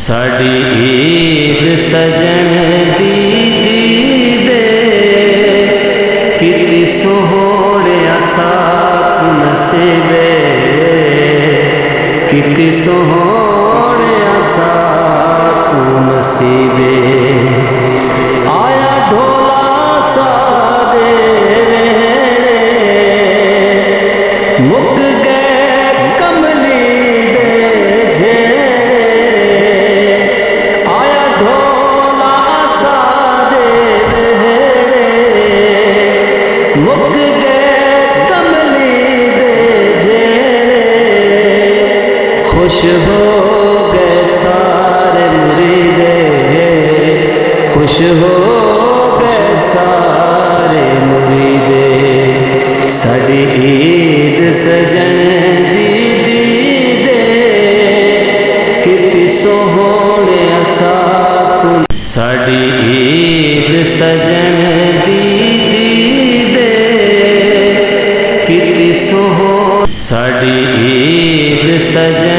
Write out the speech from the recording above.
साड़ी ईद सजन दी दे किती सोहणिया साकू नसीबे किती सोहणिया साकू नसीबे आया ढोला सादे वेड़े मुक गए कमली दे झेड़े आया ढोला सादे वेड़े मुक गए कमली दे झेड़े खुश हो गए सारे मुरीदे खुश हो गए सारे मुरीदे साड़ी ईद सजन दी दे किती सोहणिया साकू साड़ी ईद सजन दी दे किती सोहणिया साड़ी ईद सजन